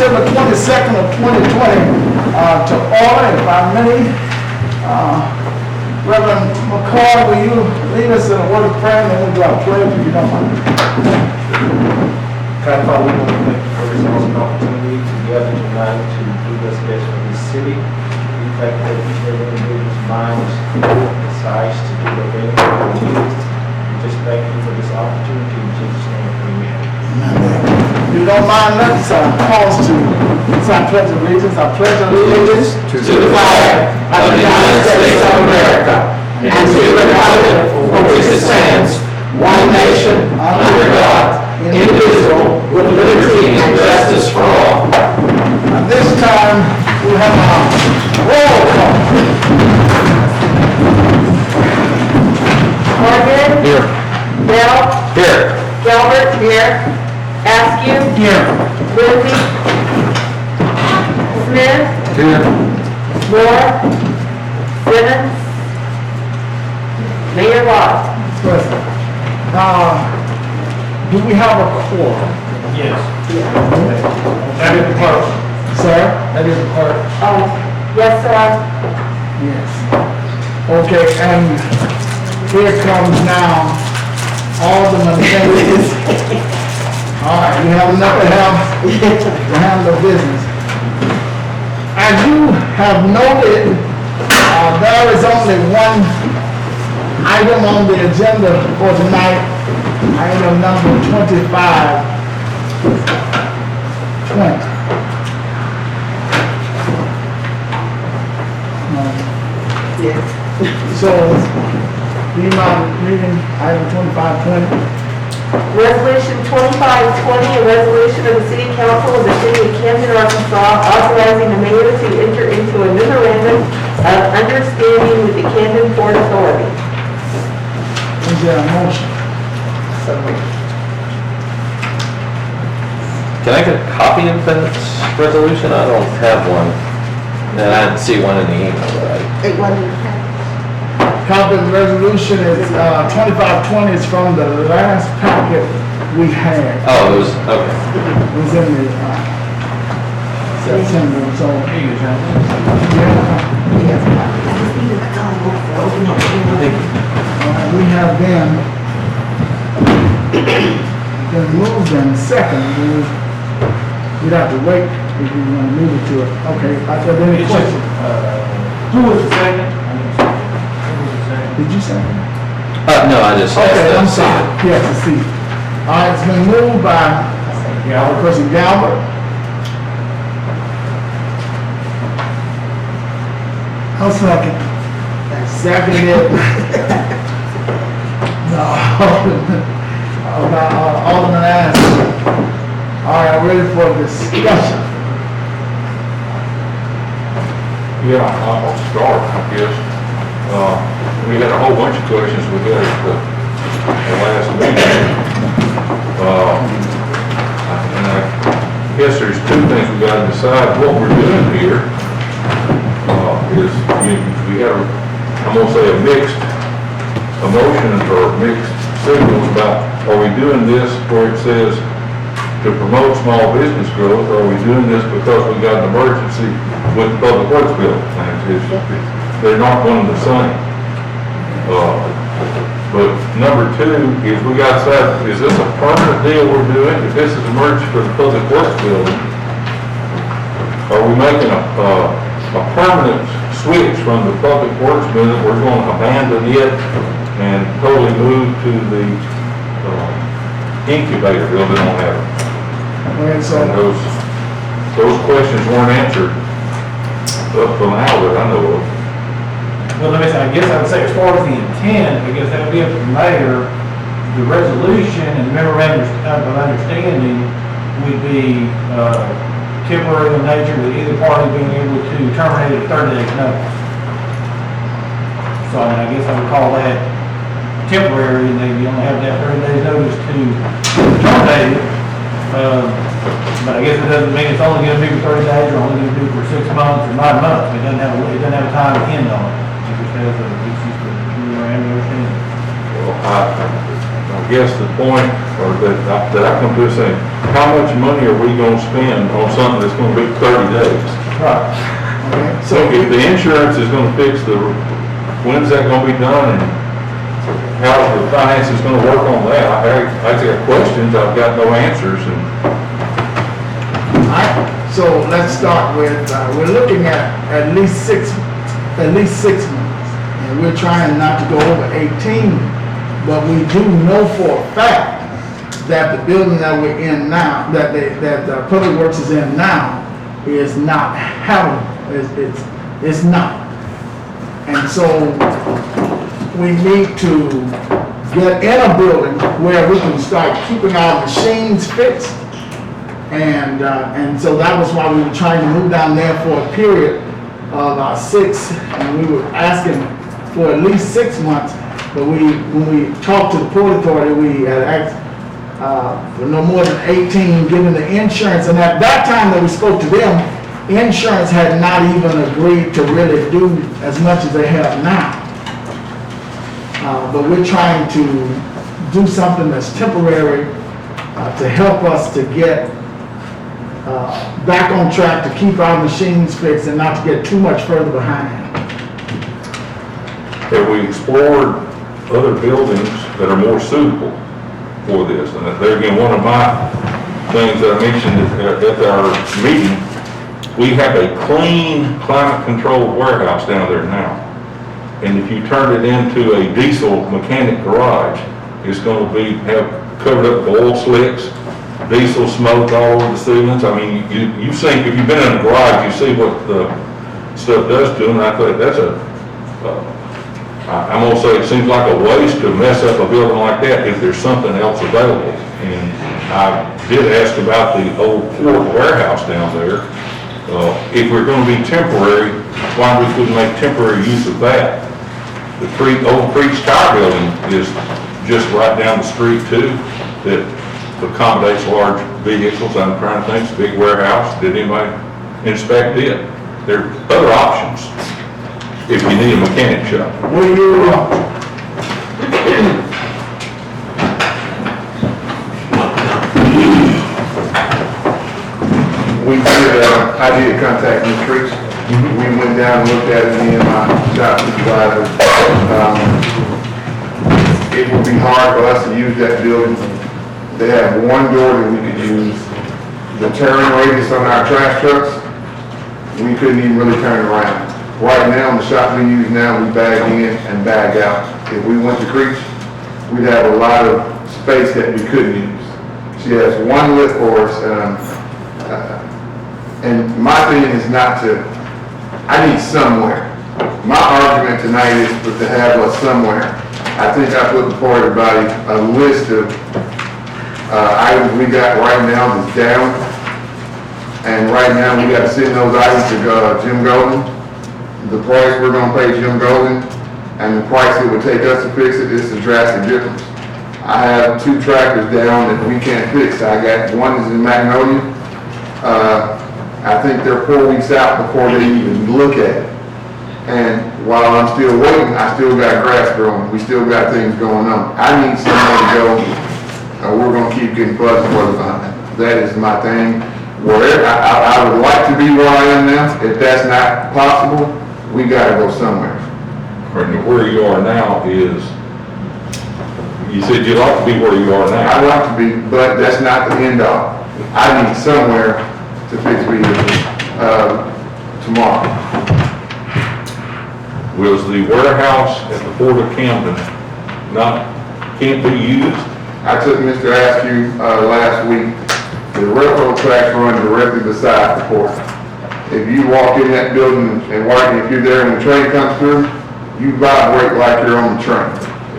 September 22nd of 2020 to order, if I may. Reverend McCoy, will you lead us in a word of prayer, and then we'll do our pledge, if you don't mind. Kind Father, we want to thank you for this awesome opportunity to gather tonight to do what's best for this city. We thank you that each and every individual's mind decides to do what they need to do. We just thank you for this opportunity in Jesus' name. Amen. If you don't mind, let's pause to sign pledge of allegiance. I pledge allegiance To the flag of the United States of America and to the republic for which it stands, one nation, under God, indivisible, with liberty and justice for all. At this time, we have a roll call. Morgan. Here. Bell. Here. Gilbert. Here. Askew. Here. Lindsay. Smith. Here. Moore. Simmons. Mayor Watts. Present. Do we have a quorum? Yes. That is the clerk. Sir? That is a clerk. Oh, yes, sir. Yes. Okay, and here comes now Alderman Davis. All right, you have enough to handle business. As you have noted, there is only one item on the agenda for tonight, item number 2520. Yes. So, do you mind reading item 2520? Resolution 2520, a resolution of the City Council of the City of Camden, Arkansas, authorizing the mayor to enter into a memorandum of understanding with the Camden Port Authority. Is there a motion? Can I get a copy of that resolution? I don't have one. And I didn't see one in the email, but It wasn't. Copy of the resolution is 2520 is from the last packet we had. oh, it was, okay. It was in the September, so. Yeah. We have been moved and second. We'd have to wait if you want to move it to it. Okay, are there any questions? Who was the second? Did you second? No, I just asked Okay, that I'm to see sorry. it. Yes, I see. All right, it's been moved by Person Galbert. I'll second. Seconded. No, Alderman Askew. All right, ready for discussion. Yeah, I'll start, I guess. We had a whole bunch of questions we got at the last meeting. And I guess there's two things we got to decide what we're doing here. We have, I'm gonna say, a mixed emotions or mixed signals about, are we doing this where it says to promote small business growth, or are we doing this because we got an emergency with the public works bill? They're not one and the same. But number two is we got to decide, is this a permanent deal we're doing? If this is emergency for the public works building, are we making a permanent switch from the public works building? We're going to abandon it and totally move to the incubator building on that. Okay, so. And those questions weren't answered up till now that I know of. Well, let me say, I guess I would say as far as the intent, I guess that would be up to the mayor. The resolution and memorandum of understanding would be temporary in nature, with either party being able to terminate at 30 days notice. So I guess I would call that temporary, and they only have that 30 days notice to terminate it. But I guess it doesn't mean it's only going to be for 30 days or only going to be for 6 months or 9 months. It doesn't have a time to end on it. It just has it's just a memorandum of understanding. Well, I guess the point, or that I come to a saying, how much money are we gonna spend on something that's gonna be 30 days? Right. Okay, So so if the insurance is gonna fix when's that gonna be done, and how's the finance is gonna work on that? I got questions, I've got no answers, and so let's start with, we're looking at least 6 months. And we're trying not to go over 18, but we do know for a fact that the building that we're in now, that the Public Works is in now, is not habitable. It's not. And so we need to get in a building where we can start keeping our machines fixed. And so that was why we were trying to move down there for a period of 6, and we were asking for at least 6 months. But when we talked to the Port Authority, we had asked for no more than 18, given the insurance. And at that time that we spoke to them, insurance had not even agreed to really do as much as they have now. But we're trying to do something that's temporary to help us to get back on track, to keep our machines fixed and not to get too much further behind. have we explored other buildings that are more suitable for this? And there again, one of my things that I mentioned at our meeting, we have a clean, climate-controlled warehouse down there now. And if you turn it into a diesel mechanic garage, it's going to have covered up with oil slicks, diesel smoke all over the ceilings. I mean, you've seen, if you've been in a garage, you see what the stuff does to them. And I thought that's I'm going to say it seems like a waste to mess up a building like that if there's something else available. And I did ask about the old Ford warehouse down there. If we're going to be temporary, why we couldn't make temporary use of that? The old Creek's Tire Building is just right down the street too, that accommodates large vehicles. I'm trying to think, it's a big warehouse. Did anybody inspect it? There are other options if you need a mechanic shop. What are your I did contact Ms. Creeks. We went down and looked at it, me and my shop supervisor. It would be hard for us to use that building. They have one door that we could use. The turn radius on our trash trucks, we couldn't even really turn around. Right now, in the shop we use now, we bag in and bag out. If we went to Creeks, we'd have a lot of space that we couldn't use. She has one lift for us, and my thing is not to, I need somewhere. My argument tonight is to have us somewhere. I think I put before everybody a list of items we got right now that's down. And right now we got to send those items to Jim Golden. The price we're going to pay Jim Golden and the price it would take us to fix it is a drastic difference. I have 2 tractors down that we can't fix. I got one is in Magnolia. I think they're 4 weeks out before they even look at it. And while I'm still waiting, I still got grass growing. We still got things going on. I need somewhere to go, or we're going to keep getting further behind. That is my thing. Wherever I would like to be where I am now. If that's not possible, we got to go somewhere. And where you are now is, you said you'd like to be where you are now. I'd like to be, but that's not the end all. I need somewhere to fix vehicles tomorrow. Was the warehouse at the Port of Camden can't be used? I took Mr. Askew last week. The railroad tracks run directly beside the port. If you walk in that building and if you're there and the train comes through, you vibrate like you're on the train.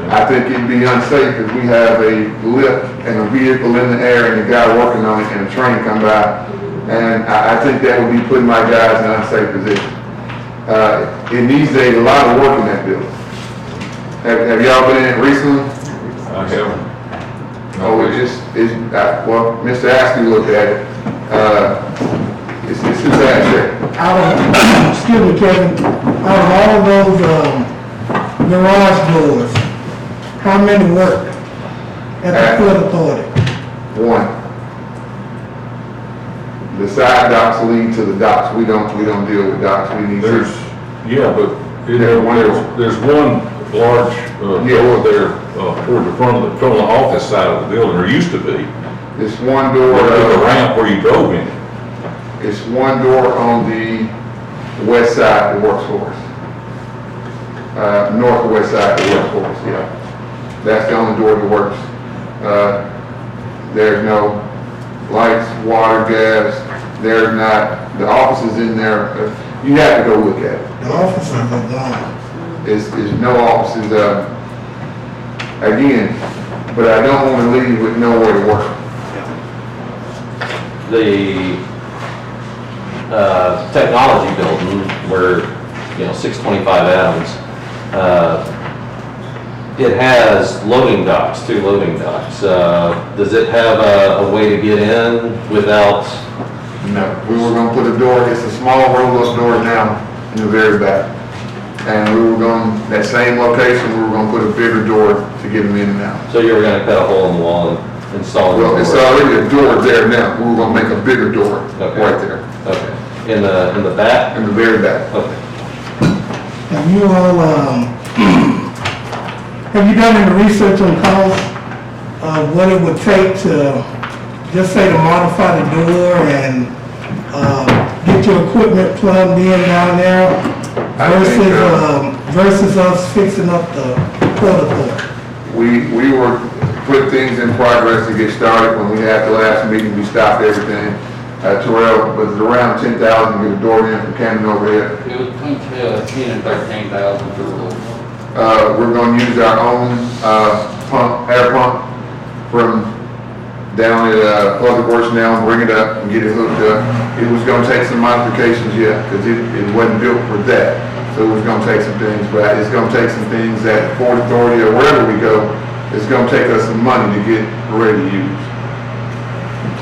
I think it'd be unsafe if we have a lift and a vehicle in the air and a guy working on it and a train come by. And I think that would be putting my guys in an unsafe position. In these days, a lot of work in that building. Have y'all been in it recently? I haven't. Oh, well, Mr. Askew looked at it. It's a bad shape. Excuse me, Kevin, out of all those garage doors, how many work at the Port Authority? One. The side docks lead to the docks. We don't deal with docks. We need. There's, yeah, but there's one large Yes. door there toward the front of the office side of the building, or used to be. It's one door. There's a ramp where you drove in. It's one door on the west side that works for us. Northwest side that works for us, yeah. That's the only door that works. There's no lights, water, gas. There's not, the office is in there. You have to go look at it. The offices are gone. Is no offices, again, but I don't want to leave with nowhere to work. The technology building where, 625 Adams, it has loading docks, 2 loading docks. Does it have a way to get in without? No. We were gonna put a door, it's a small roll-up door now in the very back. And we were going, that same location, we were gonna put a bigger door to get them in and out. So you were gonna cut a hole in the wall and install it? Well, it's already a door there now. We were gonna make a bigger door Okay. right there, Okay. In the back? in the very back. Okay. Have you all, have you done any research on cost of what it would take to, just say to modify the door and, get your equipment plugged in down there versus us fixing up the protocol? We were, put things in progress to get started. When we had the last meeting, we stopped everything. Terrell, was it around 10,000 to get a door in from Camden over here? It was between 10 and 13,000 for the little. We're gonna use our own, air pump from down at, Public Works now, and bring it up and get it hooked up. It was gonna take some modifications, yeah, because it wasn't built for that. So it was gonna take some things, but it's gonna take some things at Port Authority or wherever we go, it's gonna take us some money to get ready to use.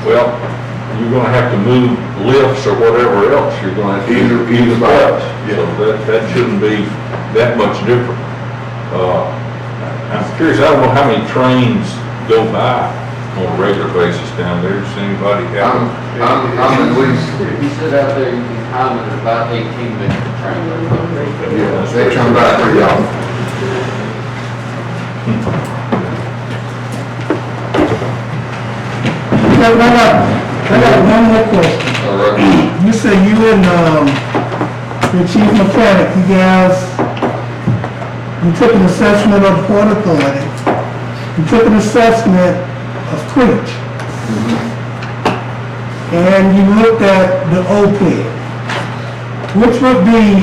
Well, you're gonna have to move lifts or whatever else, you're gonna have to Either use spot, that. yeah. So that shouldn't be that much different. I'm curious, I don't know how many trains go by on a regular basis down there. Does anybody have? I'm at least, If you sit out there, you can time it at about 18 minutes to train. yeah, they come by pretty often. I got one more question. All right. You say you and, the chief mechanic, you guys, you took an assessment of Port Authority, you took an assessment of Twitch, and you looked at the OPED, which would be,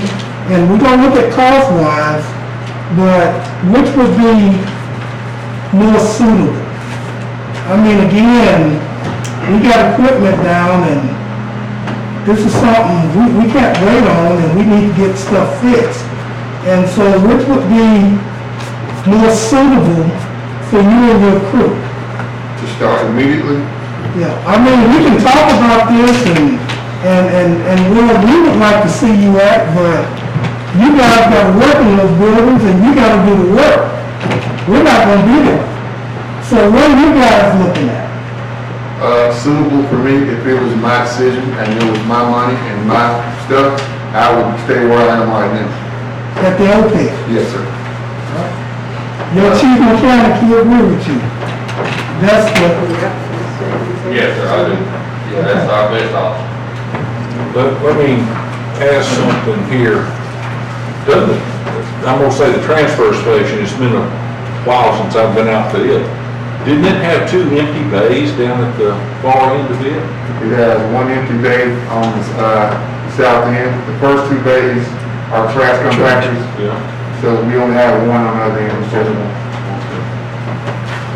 and we're gonna look at cost-wise, but which would be more suitable? I mean, again, we got equipment down and this is something we can't wait on and we need to get stuff fixed. And so which would be more suitable for you and your crew? To start immediately, Yeah, I mean, we can talk about this and where we would like to see you at, but you guys got to work in those buildings and you got to do the work. We're not gonna be there. So what are you guys looking at? suitable for me, if it was my decision and it was my money and my stuff, I would stay where I am right now. At the OPEC? Yes, sir. Your chief mechanic, he agree with you. That's the, Yes, sir, I do. Yeah, that's our best option. Let me ask something here. Doesn't, I'm gonna say the transfer station, it's been a while since I've been out to it. Didn't it have two empty bays down at the far end of it? It has one empty bay on the, south end. The first two bays are trash compactors, Yeah. so we only have one on the other end, so.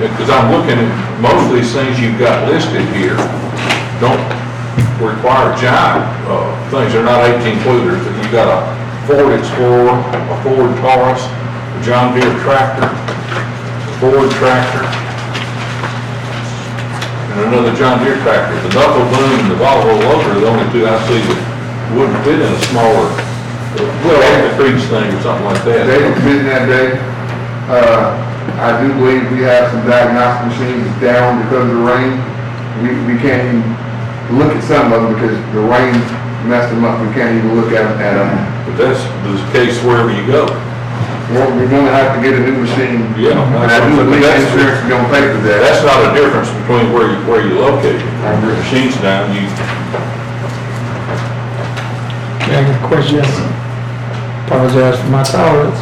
Because I'm looking at, most of these things you've got listed here don't require giant, things. They're not 18-footers. You've got a Ford Explorer, a Ford Taurus, a John Deere tractor, a Ford tractor, and another John Deere tractor. The knuckle boom and the Volvo loader are the only two I see that wouldn't fit in a smaller, well, the crease thing or something like that. They were bidding that day. I do believe we have some diagnostic machines down because of the rain. We can't even look at some of them because the rain messed them up. We can't even look at them. But that's the case wherever you go. Well, we're gonna have to get a new machine. Yeah. And I do believe insurance is gonna pay for that. That's not a difference between where you locate it. If your machine's down, you, I have a question. Apologize for my tolerance.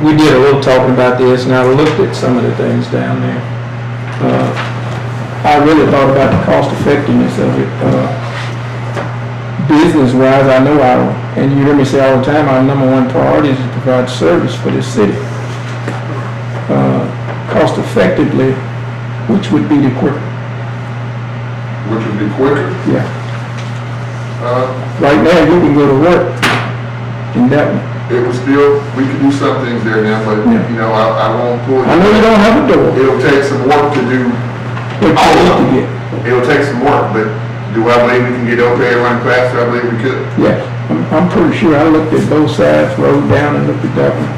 We did a little talking about this, and I looked at some of the things down there. I really thought about the cost effectiveness of it. Business-wise, I know and you hear me say all the time, our number one priority is to provide service for this city. Cost effectively, which would be the quicker? Which would be quicker. Yeah. Right now, you can go to work in that one. It was still, we could do some things there now, but, Yeah. you know, I won't pull. I know you don't have a door, It'll take some work to do, but you need to get. it'll take some work, but do I believe we can get OPA running faster? I believe we could. Yes, I'm pretty sure. I looked at both sides, rode down and looked at that one.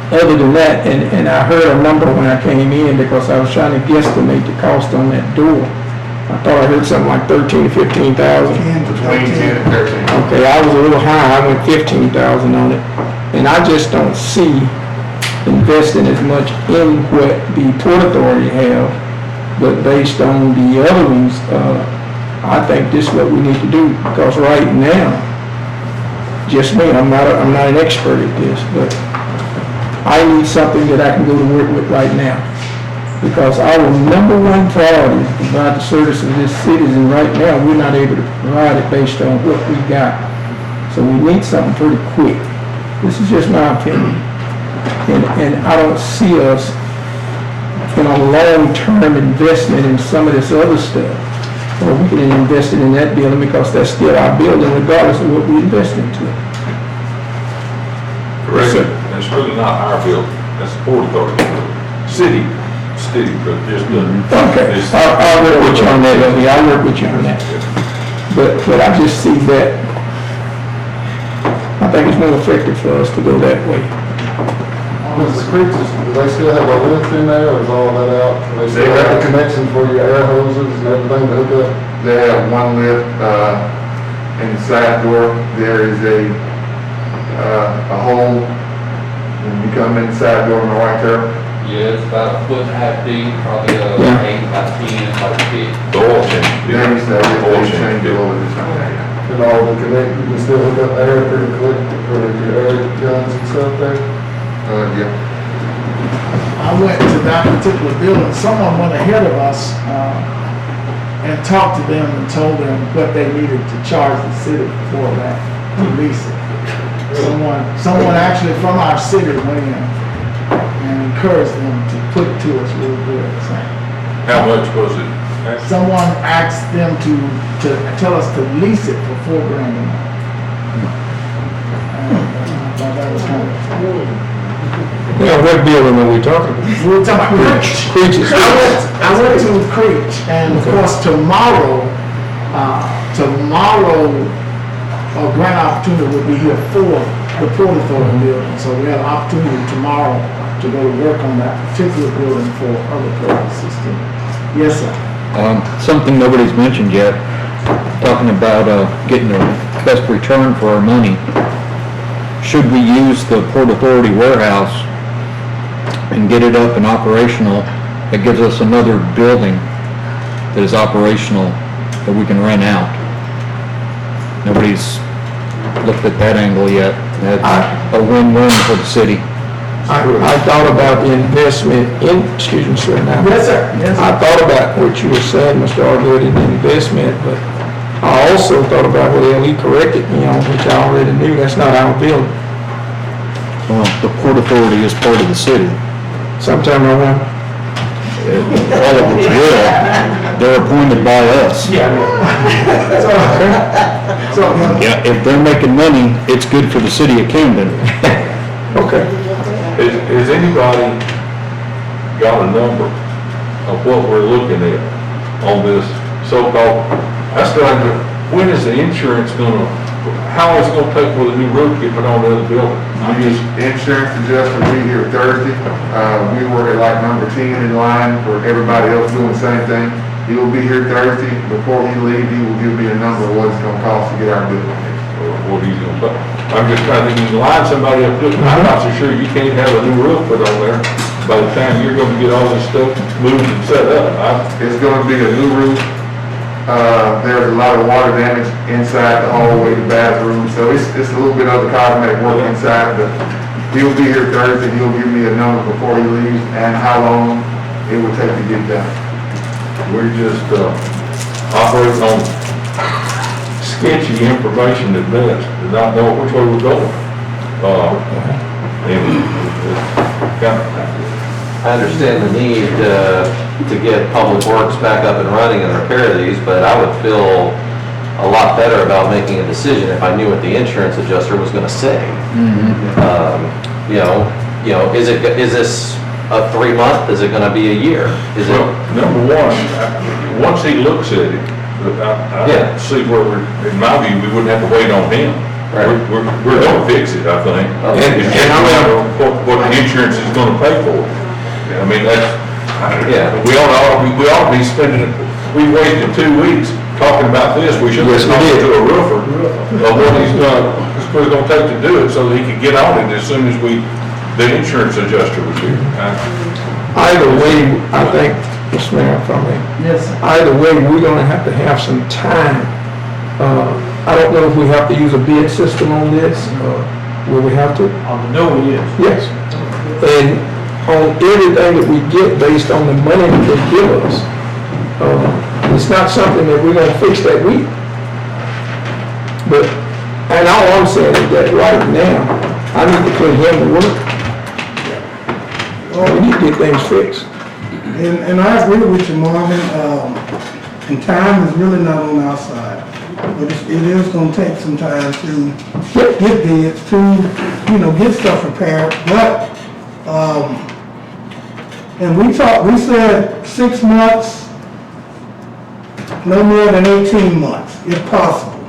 Other than that, and I heard a number when I came in because I was trying to guesstimate the cost on that door. I thought I heard something like 13 to 15,000. Between 10 and 13. Okay, I was a little high. I went 15,000 on it. And I just don't see investing as much in what the Port Authority have, but based on the other ones, I think this is what we need to do, because right now, just me, I'm not an expert at this, but I need something that I can go to work with right now. Because our number one priority is to provide the service of this city, and right now, we're not able to provide it based on what we got. So we need something pretty quick. This is just my opinion. And I don't see us in a long-term investment in some of this other stuff. Or we can invest it in that building because that's still our building regardless of what we invest into it. correct? And it's really not our building, that's the Port Authority building. City, but just the. Okay, I'll work with you on that, Ellie. I'll work with you on that. But I just see that, I think it's more effective for us to go that way. Mrs. Creatures, do they still have a lift in there, or is all that out? They still have the connection for your air hoses and everything to hook up? They have one lift, in the side door. There is a hole when you come in the side door on the right there. Yeah, it's about a foot and a half deep, probably Yeah. 8 by 10, like feet. The oil change. There is that, Oil they change change. the oil this time, yeah. And all the connect, you can still hook up air for your air guns and stuff there? Yeah. I went to that particular building, someone went ahead of us, and talked to them and told them what they needed to charge the city for that, to lease it. Someone actually from our city went in and encouraged them to put it to us real good, so. How much was it? Someone asked them to tell us to lease it for $4 grand a month. And I thought that was kind of. Yeah, what building are we talking about? We were talking about Creech. Creech's. I went to Creech, and of course, tomorrow, a grand opportunity will be here for the Port Authority building. So we have an opportunity tomorrow to go to work on that particular building for other purposes too. Yes, sir. Something nobody's mentioned yet, talking about getting the best return for our money. Should we use the Port Authority warehouse and get it up and operational? It gives us another building that is operational that we can rent out. Nobody's looked at that angle yet. That's a win-win for the city. I thought about the investment in, excuse me, sir, now. Yes, sir. Yes, sir. I thought about what you were saying, Mr. Argood, in the investment, but I also thought about what L.E. corrected me on, which I already knew, that's not our building. Well, the Port Authority is part of the city. Sometime around. All of it's will. They're appointed by us. So, Yeah, if they're making money, it's good for the city of Camden. Okay. Has anybody got a number of what we're looking at on this so-called, when is the insurance gonna, how long is it gonna take for the new roof to get put on the other building? Insurance adjuster will be here Thursday. We were at like number 10 in line for everybody else doing the same thing. He will be here Thursday. Before he leaves, he will give me a number of what it's gonna cost to get our building fixed. Or what he's gonna put? I'm just trying to think, you can line somebody up, to it. I'm not so sure you can't have a new roof put on there by the time you're gonna get all this stuff moved and set up. It's gonna be a new roof. There's a lot of water damage inside the hallway, the bathroom, so it's a little bit of the cosmetic work inside, but he'll be here Thursday. He'll give me a number before he leaves and how long it will take to get done. We're just, operating on sketchy information at best, and not know which way we're going. And it's kind of, I understand the need to get Public Works back up and running and repair these, but I would feel a lot better about making a decision if I knew what the insurance adjuster was gonna say. Is this a 3-month? Is it gonna be a year? Is well, it? number one, once he looks at it, I Yeah. don't see where we're, in my view, we wouldn't have to wait on him. Right. We're gonna fix it, I think. Okay. It's just a matter of what the insurance is gonna pay for it. I mean, Yeah. we ought to be spending, we wasted 2 weeks talking about this, we should have Yes, we talked did. to a roofer of what he's gonna, what it's gonna take to do it, so that he could get on it as soon as the insurance adjuster was here. Either way, I think, Mr. Mayor, if I may, Yes, sir. either way, we're gonna have to have some time. I don't know if we have to use a bid system on this, will we have to? On the door, yes. Yes. And on everything that we get based on the money that they give us, it's not something that we're gonna fix that week. But, and all I'm saying is that right now, I need to put him to work. We need to get things fixed. And I agree with you, Marvin, and time is really not on our side. But it is gonna take some time to get bids, to, get stuff repaired, but, and we said 6 months, no more than 18 months, if possible,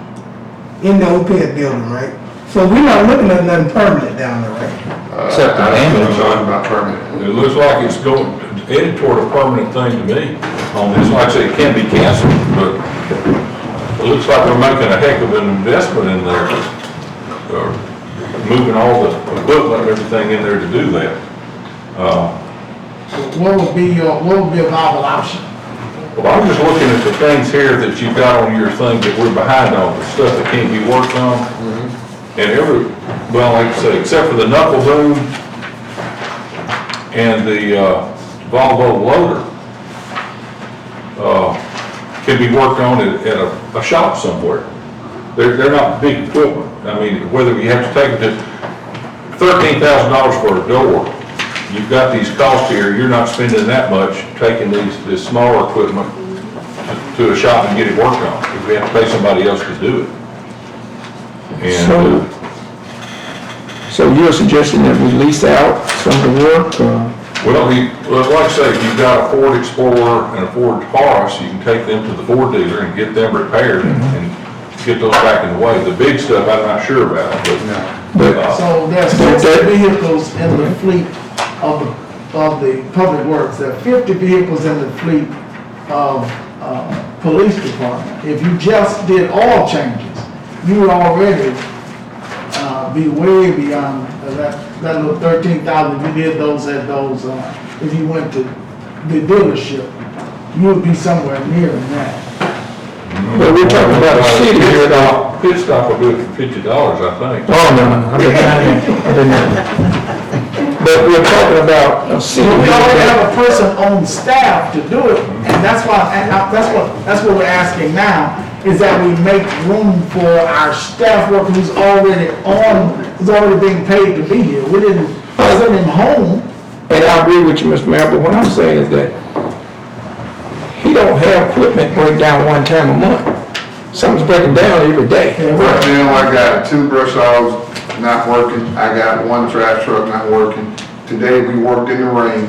in the OPED building, right? So we're not looking at nothing permanent down there, right? Except the I don't know ambulance. nothing about permit. It looks like it's going, headed toward a permanent thing to me on this. Like I say, it can be canceled, but it looks like we're making a heck of an investment in there. Moving all the equipment and everything in there to do that. What would be a viable option? Well, I'm just looking at the things here that you've got on your thing that we're behind on, the stuff that can't be worked on. And like I say, except for the knuckle boom and the Volvo loader, can be worked on at a shop somewhere. They're not big equipment. I mean, whether you have to take it to $13,000 for a door, you've got these costs here, you're not spending that much taking this smaller equipment to a shop and get it worked on, if we have to pay somebody else to do it. And, So you're suggesting that we lease out some of the work? well, like I say, if you've got a Ford Explorer and a Ford Taurus, you can take them to the Ford dealer and get them repaired and get those back in the way. The big stuff, I'm not sure about, but. So there's 50 vehicles in the fleet of the public works. There are 50 vehicles in the fleet of, police department. If you just did oil changes, you would already, be way beyond that little 13,000. If you did those at those, if you went to the dealership, you would be somewhere near that. But we're talking about a city here, though. Pit stop will do it for $50, I think. Oh, no, I didn't. But we're talking about a city We here already that, have a person on staff to do it, and that's what we're asking now, is that we make room for our staff worker who's already being paid to be here. We didn't send him home. and I agree with you, Mr. Mayor, but what I'm saying is that he don't have equipment break down one time a month. Something's breaking down every day. Right now, I got 2 brush hogs not working. I got 1 trash truck not working. Today, we worked in the rain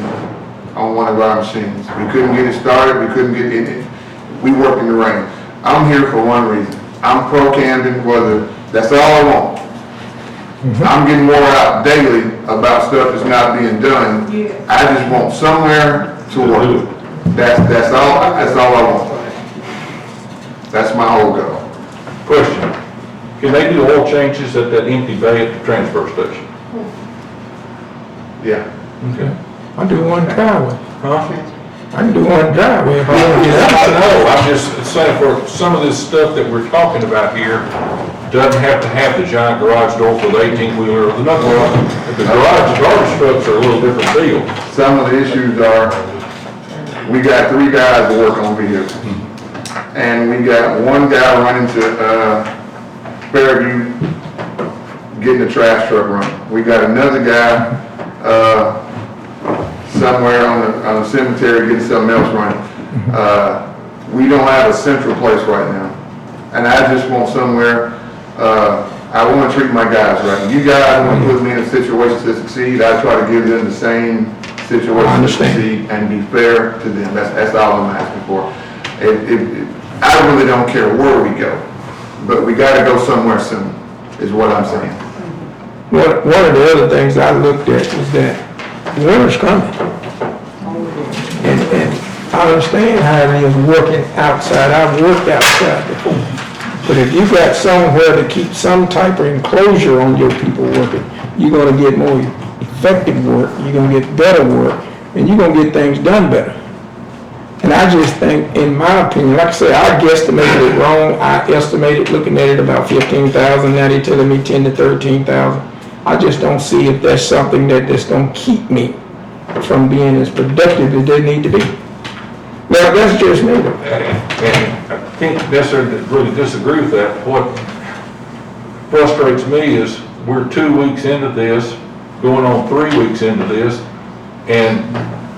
on one of our machines. We couldn't get it started, we couldn't get in it. We worked in the rain. I'm here for one reason. I'm pro Camden, whether That's all I want. I'm getting more out daily about stuff that's not being done. I just want somewhere to work. That's all I want. That's my whole goal. Question, can they do oil changes at that empty bay at the transfer station? Yeah. Okay. I do one driveway. Huh? I can do one driveway if I want to get out. I know, I'm just saying for some of this stuff that we're talking about here, doesn't have to have the giant garage door for the 18-wheeler or the knuckle. The garbage trucks are a little different deal. Some of the issues are, we got 3 guys that work on vehicles. And we got 1 guy running to, Fairview, getting the trash truck running. We got another guy, somewhere on the cemetery getting something else running. We don't have a central place right now. And I just want somewhere, I want to treat my guys right. You guys want to put me in a situation to succeed, I try to give them the same situation to succeed and be fair to them. That's all I'm asking for. I really don't care where we go, but we got to go somewhere soon, is what I'm saying. One of the other things I looked at was that winter's coming. And I understand how it is working outside. I've worked outside before. But if you got somewhere to keep some type of enclosure on your people working, you're gonna get more effective work, you're gonna get better work, and you're gonna get things done better. And I just think, in my opinion, like I say, I guesstimated it wrong. I estimated, looking at it, about 15,000. Now they're telling me 10 to 13,000. I just don't see if that's something that's gonna keep me from being as productive as they need to be. Now, that's just me. And I can't necessarily really disagree with that. What frustrates me is we're 2 weeks into this, going on 3 weeks into this, and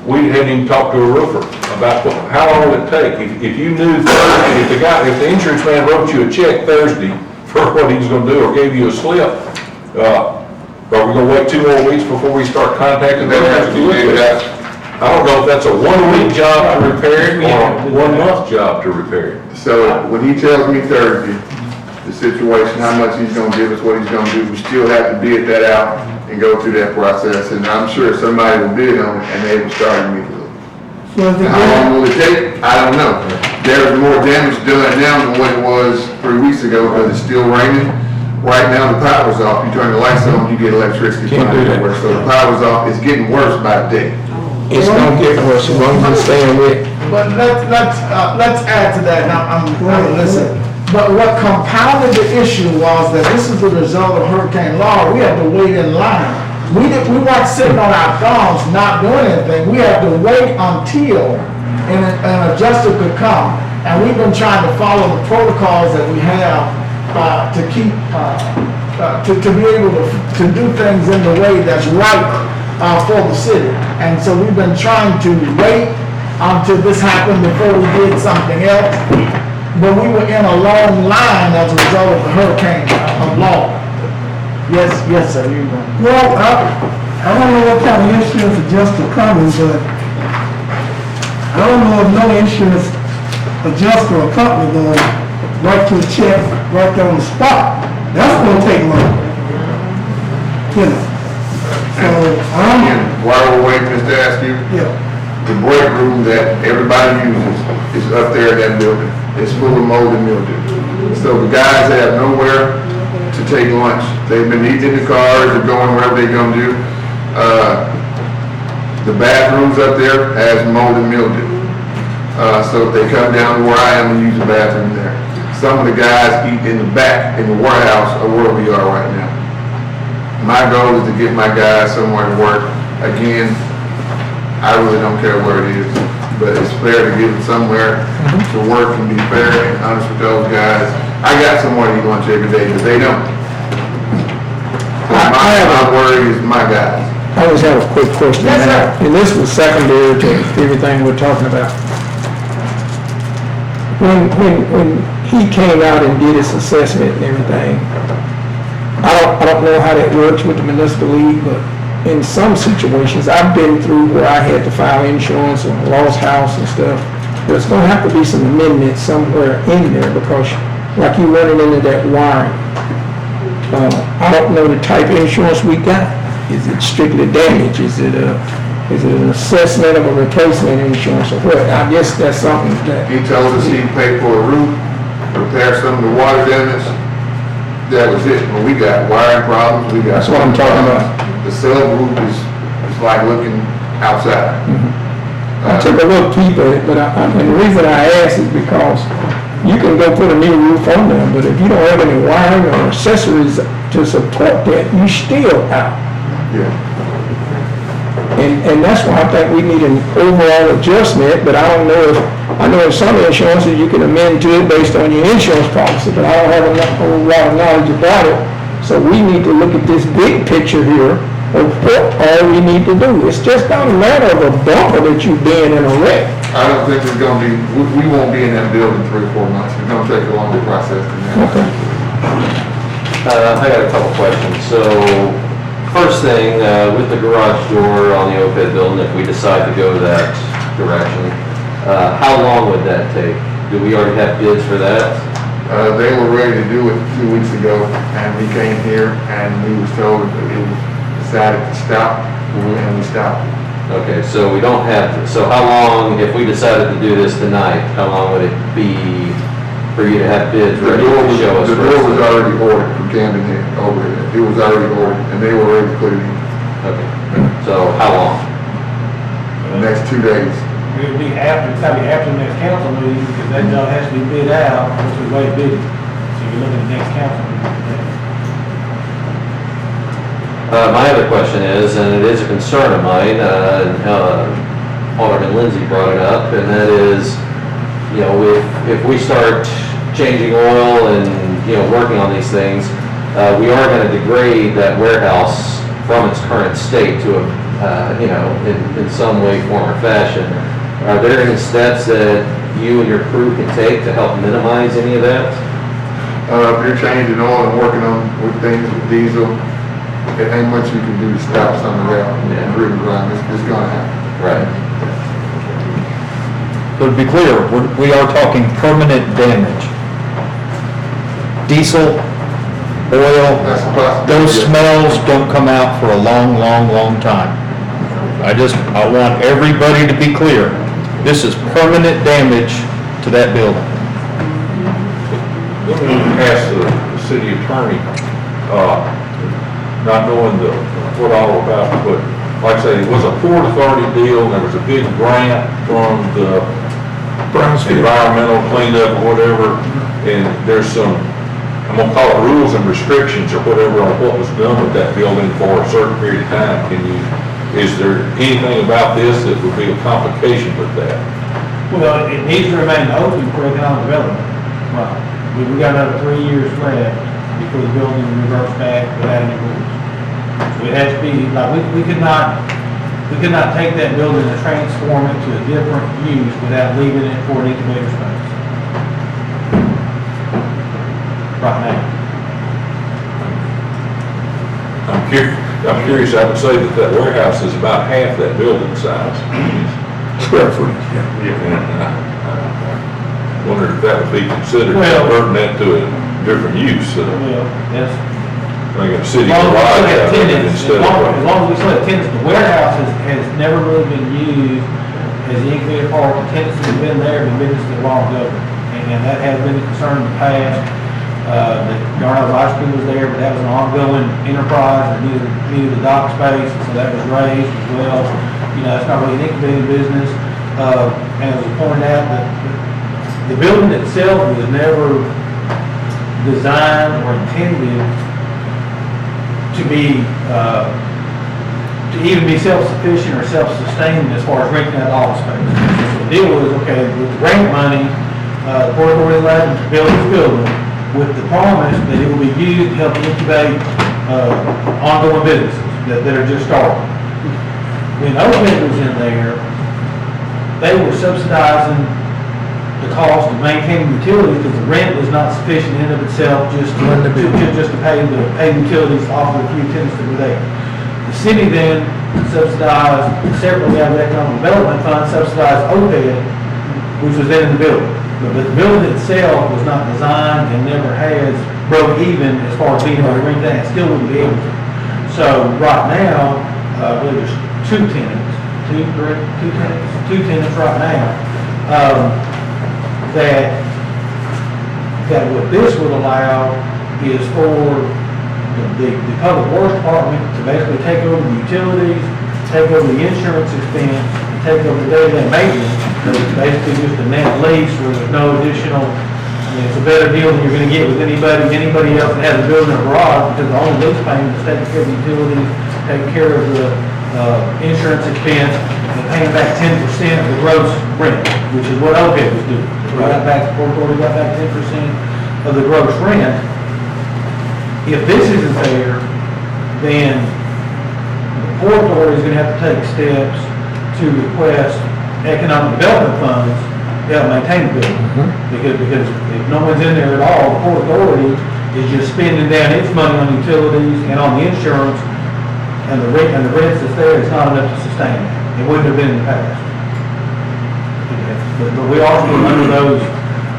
we hadn't even talked to a roofer about how long would it take. If you knew Thursday, if the insurance man wrote you a check Thursday for what he was gonna do or gave you a slip, are we gonna wait 2 more weeks before we start contacting them? I don't know if that's a 1-week job to repair it or a 1-month job to repair it. So when he tells me Thursday, the situation, how much he's gonna give us, what he's gonna do, we still have to bid that out and go through that process. And I'm sure somebody will bid on it and they will start immediately. How long will it take? I don't know. There's more damage done now than what it was 3 weeks ago because it's still raining. Right now the power's off. You turn the lights on, you get electricity from everywhere. So the power's off. It's getting worse by the day. It's gonna get worse as long as you stay with. But let's add to that. Now, I'm listening. But what compounded the issue was that this is the result of Hurricane Laura. We had to wait in line. We weren't sitting on our thumbs not doing anything. We had to wait until an adjuster could come. And we've been trying to follow the protocols that we have to keep, to be able to do things in the way that's right for the city. And so we've been trying to wait until this happened before we did something else. But we were in a long line as a result of the hurricane of Laura. Yes, sir, you go. Well, I don't know what kind of insurance adjuster coming, but I don't know if no insurance adjuster or company gonna write you a check right there on the spot. That's gonna take long. You know. So, While we're waiting, Mr. Askew, yeah. the break room that everybody uses is up there in that building. It's full of mold and mildew. So the guys have nowhere to take lunch. They've been eating in the cars or going wherever they're gonna do. The bathrooms up there has mold and mildew. So if they come down to where I am and use the bathroom there. Some of the guys eat in the back, in the warehouse, of where we are right now. My goal is to get my guys somewhere to work. Again, I really don't care where it is, but it's fair to give them somewhere to work and be fair and honest with those guys. I got somewhere to eat lunch every day, but they don't. So my worry is my guys. I always have a quick question. Yes, sir. And this was secondary to everything we're talking about. When he came out and did his assessment and everything, I don't know how that works with the municipal league, but in some situations, I've been through where I had to file insurance on a lost house and stuff. There's gonna have to be some amendments somewhere in there because like you running into that wiring. I don't know the type of insurance we got. Is it strictly damage? Is it an assessment of a replacement insurance or what? I guess that's something that, He told us he'd pay for a roof, repair some of the water damage. That was it. When we got wiring problems, we got. That's what I'm talking about. The sub-roof is like looking outside. I took a little peep at it, but and the reason I ask is because you can go put a new roof on there, but if you don't have any wiring or accessories to support that, you still out. Yeah. And that's why I think we need an overall adjustment, but I don't know if, I know in some insurances you can amend to it based on your insurance policy, but I don't have a whole lot of knowledge about it. So we need to look at this big picture here of what all we need to do. It's just not a matter of a bumper that you've been in a wreck. I don't think it's gonna be, we won't be in that building 3 or 4 months. It's gonna take a longer process than that. Okay. I got a couple questions. So, first thing, with the garage door on the OPED building, if we decide to go that direction, how long would that take? Do we already have bids for that? They were ready to do it 2 weeks ago, and we came here, and we was told that it was decided to stop, and we stopped. Okay, so we don't have, so how long, if we decided to do this tonight, how long would it be for you to have bids The ready door to was, show us? the door was already ordered from Camden here, over here. It was already ordered, and they were ready to put it in Okay, so how long? the next 2 days. It would be after, it's gotta be after the next council meeting, because that job has to be bid out, which we wait bidding. So you're looking at the next council meeting. My other question is, and it is a concern of mine, Alderman Lindsay brought it up, and that is, you know, if we start changing oil and, you know, working on these things, we are gonna degrade that warehouse from its current state to a, you know, in some way, form, or fashion. Are there any steps that you and your crew can take to help minimize any of that? If you're changing oil and working on with things with diesel, it ain't much you can do to stop some of that. Yeah. Grid and grind, it's gonna happen. Right. So to be clear, we are talking permanent damage. Diesel, oil, That's a possibility. those smells don't come out for a long, long, long time. I want everybody to be clear. This is permanent damage to that building. Let me ask the city attorney, not knowing what all about, but like I say, it was a Port Authority deal, and there was a big grant from the environmental cleanup or whatever, and there's some, I'm gonna call it rules and restrictions or whatever on what was done with that building for a certain period of time. Is there anything about this that would be a complication with that? Well, it needs to remain open for economic development. Right. We got another 3 years left before the building reverts back without any rules. So it has to be, like, we could not take that building and transform it to a different use without leaving it for an incubator space. Right now. I'm curious, I would say that warehouse is about half that building size. Square footage, yeah. And I wondered if that would be considered, Well- converting that to a different use, Well, that's, like a city as long as we garage still have out of it tenants, instead as of. long as we still have tenants, the warehouse has never really been used as the incubator park. The tenants that have been there have been business long ago. And that has been a concern in the past. The Yarnell's Ice Cream was there, but that was an ongoing enterprise that needed the dock space, so that was raised as well. You know, it's not really an incubating business. And as was pointed out, the building itself was never designed or intended to be, to even be self-sufficient or self-sustaining as far as renting out office space. So the deal was, okay, with the grant money, the Port Authority allowed them to build this building with the promise that it will be used to help incubate, ongoing businesses that are just starting. When OPED was in there, they were subsidizing the cost of maintaining utilities because the rent was not sufficient in and of itself just to pay the utilities off of the few tenants that were there. The city then subsidized, separately out of the Economic Development Fund, subsidized OPED, which was then in the building. But the building itself was not designed and never has broke even as far as being able to rent that, still wouldn't be able to. So right now, I believe there's two tenants right now, that what this would allow is for the public works department to basically take over the utilities, take over the insurance expense, and take over the day-to-day maintenance. So it's basically just a net lease where there's no additional, I mean, it's a better deal than you're gonna get with anybody else that has a building or garage, because the only lease payment is taking care of the utilities, taking care of the, insurance expense, and paying back 10% of the gross rent, which is what OPEB was doing. We got back, Port Authority got back 10% of the gross rent. If this isn't there, then the Port Authority is gonna have to take steps to request economic development funds to help maintain the building. Because if no one's in there at all, the Port Authority is just spending down its money on utilities and on the insurance, and the rent that's there is not enough to sustain it. It wouldn't have been in the past. But we are still under those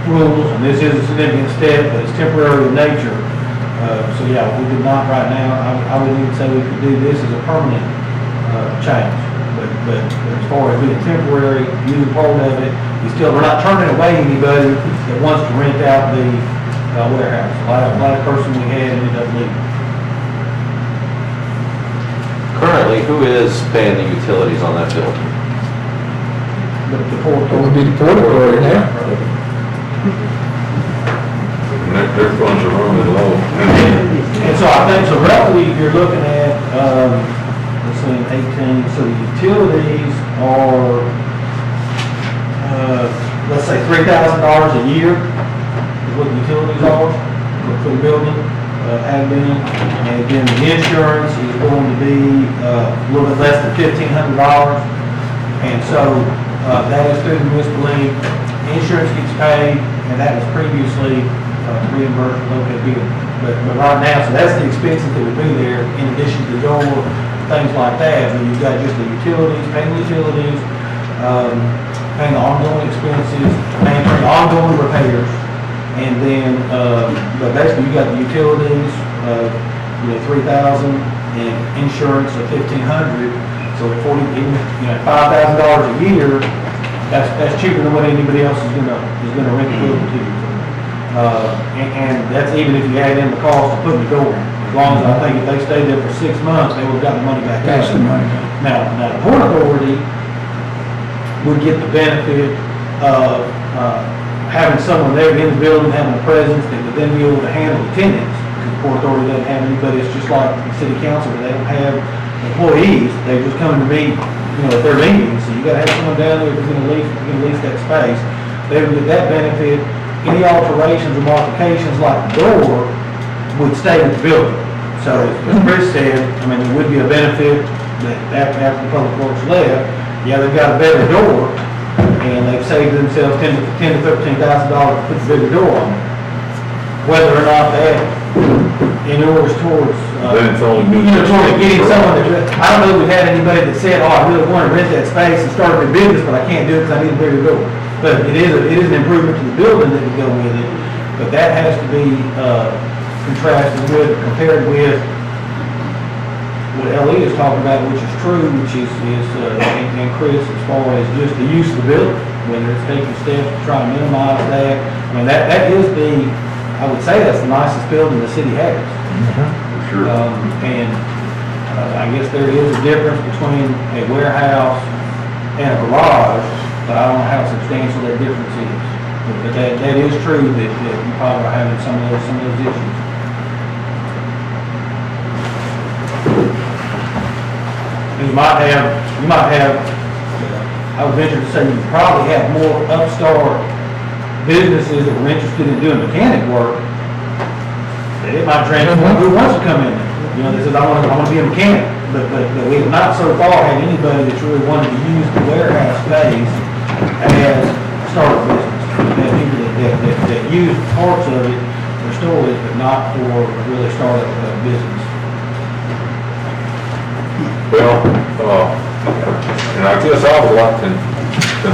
rules, and this is a significant step, but it's temporary in nature. So yeah, we did not right now, I wouldn't even say we could do this as a permanent change. But as far as being temporary, using part of it, we're not turning away anybody that wants to rent out the warehouse. A lot of person we had ended up leaving. Currently, who is paying the utilities on that building? The Port It would be the Port Authority now. And their funds are running low. And so I think, so roughly, if you're looking at, let's see, 18, so the utilities are, let's say $3,000 a year is what the utilities are for the building, have been. And again, the insurance is going to be a little bit less than $1,500. And so that is through the municipal lien. Insurance gets paid, and that was previously reimbursed with OPEB bill. But right now, so that's the expenses that would be there, in addition to the door, things like that. But you've got just the utilities, paying the ongoing expenses, paying for the ongoing repairs. And then, but basically you got the utilities, $3,000 and insurance of $1,500. So at $5,000 a year, that's cheaper than what anybody else is gonna rent the building to. And that's even if you add in the cost of putting the door in. As long as I think if they stayed there for 6 months, they would have gotten the money back. Cash the money. Now the Port Authority would get the benefit of, having someone there in the building, having a presence that would then be able to handle the tenants. Because the Port Authority doesn't have anybody, it's just like the city council, where they don't have employees, they're just coming to meet, at their meetings. So you gotta have someone down there who's gonna lease that space. They would get that benefit. Any alterations or modifications like the door would stay with the building. So as Chris said, I mean, there would be a benefit that after the public works left, yeah, they've got a better door, and they've saved themselves $10,000 to $13,000 to put the bigger door on there. Whether or not that inures towards, Then it's only towards getting someone that, I don't know if we've had anybody that said, oh, I really want to rent that space and start a business, but I can't do it because I need a bigger door. But it is an improvement to the building that would go with it, but that has to be, compared with what L.E. is talking about, which is true, which is and Chris, as far as just the use of the building, whether it's taking steps to try to minimize that. I mean, that is I would say that's the nicest building the city has. For sure. And I guess there is a difference between a warehouse and a garage, but I don't know how substantial that difference is. But that is true that you probably are having some of those issues. You might have, I would venture to say you probably have more upstart businesses that were interested in doing mechanic work, that it might transform who wants to come in there. They said, I want to be a mechanic, but we have not so far had anybody that's really wanted to use the warehouse space as a startup business. We have people that use parts of it for storage, but not for a really startup business. Well, and I guess I would like to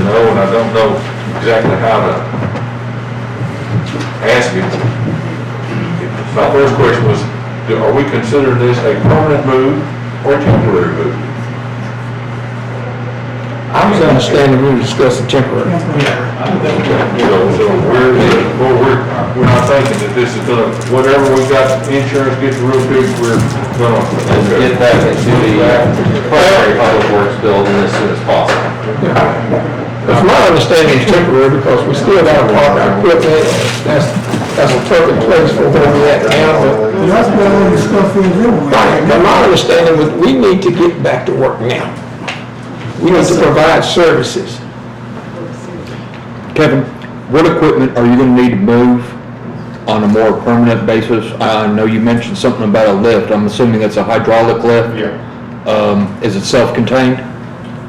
know, and I don't know exactly how to ask it. My first question was, are we considering this a permanent move or a temporary move? I was understanding we were discussing temporary. So we're not thinking that this is gonna, whatever we got, insurance gets real big, we're gonna. Get back into the primary public works building as soon as possible. It's my understanding it's temporary because we still got to park our equipment. That's a perfect place for where we're at now, but. That's where all this stuff is anyway. Right, but my understanding was we need to get back to work now. We need to provide services. Kevin, what equipment are you gonna need to move on a more permanent basis? I know you mentioned something about a lift. I'm assuming it's a hydraulic lift? Yeah. Is it self-contained?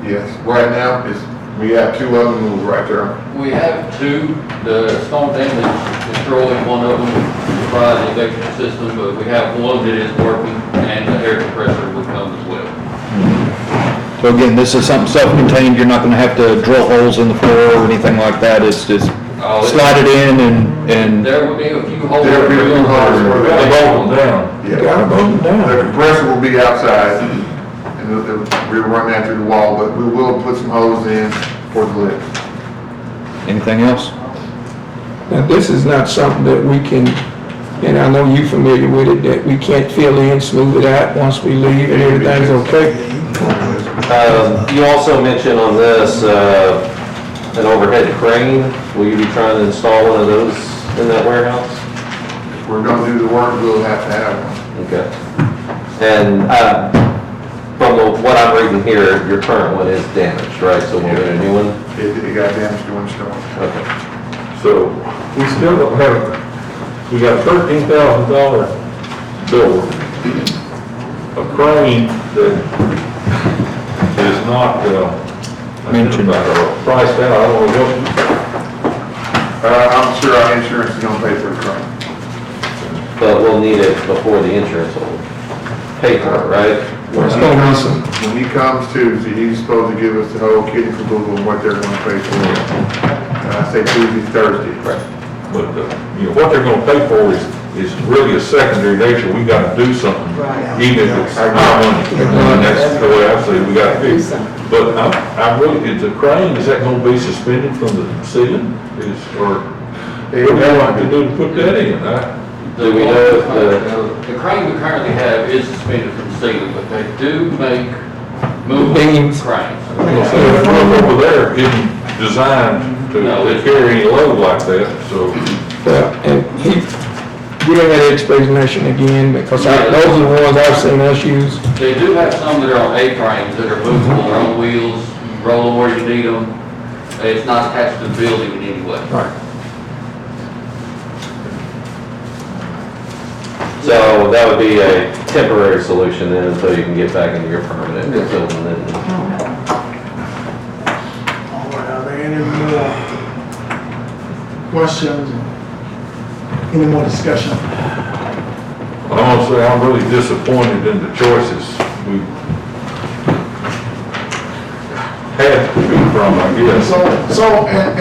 Yes, right now, we have two other moves right there. We have two, the storm damage destroyed one of them by the electric system, but we have one that is working and the air compressor will come as well. So again, this is something self-contained, you're not gonna have to drill holes in the floor or anything like that, it's just slide it in and... There will be a few holes. There will be a few holes where They they- bolt them down. Yeah. Gotta bolt them down. The compressor will be outside, and we'll run that through the wall, but we will put some hose in for the lift. Anything else? Now, this is not something that we can, and I know you're familiar with it, that we can't fill in, smooth it out once we leave and everything's okay. You also mentioned on this, an overhead crane. Will you be trying to install one of those in that warehouse? If we're gonna do the work, we'll have to have one. Okay. And, from what I'm reading here, your current one is damaged, right? So we'll get a new one? It got damaged during storm. Okay. So we still don't have, we got $13,000 bill. A crane that is not, Mentioned. Priced out, I don't know what. I'm sure our insurance is gonna pay for the crane. But we'll need it before the insurance will pay for it, right? When he comes Tuesday, he's supposed to give us the whole kit and caboodle of what they're gonna pay for. I say Tuesday, Thursday. Right. But, what they're gonna pay for is really a secondary nature. We gotta do something, even if it's our money. And that's the way I say it. We gotta do. But I really, is the crane, is that gonna be suspended from the ceiling? Or what do you want to do to put that in? Do we know if The crane we currently have is suspended from the ceiling, but they do make movable Beams. cranes. The truck over there isn't designed to carry any load like that, so. And give him that explanation again, because those are the ones I've seen us use. They do have some that are on A-frames that are movable, they're on wheels, roll them where you need them. It's not attached to the building in any way. Right. So that would be a temporary solution then until you can get back into your permanent building then. All right, are there any more questions? Any more discussion? I'm gonna say I'm really disappointed in the choices we had to be from, I guess. So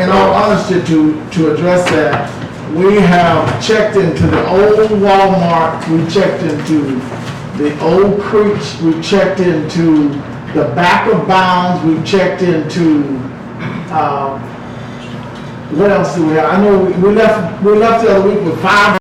in all honesty, to address that, we have checked into the old Walmart, we checked into the old Creech, we checked into the back of Bounds, we checked into, what else do we have? I know we left the other week with 5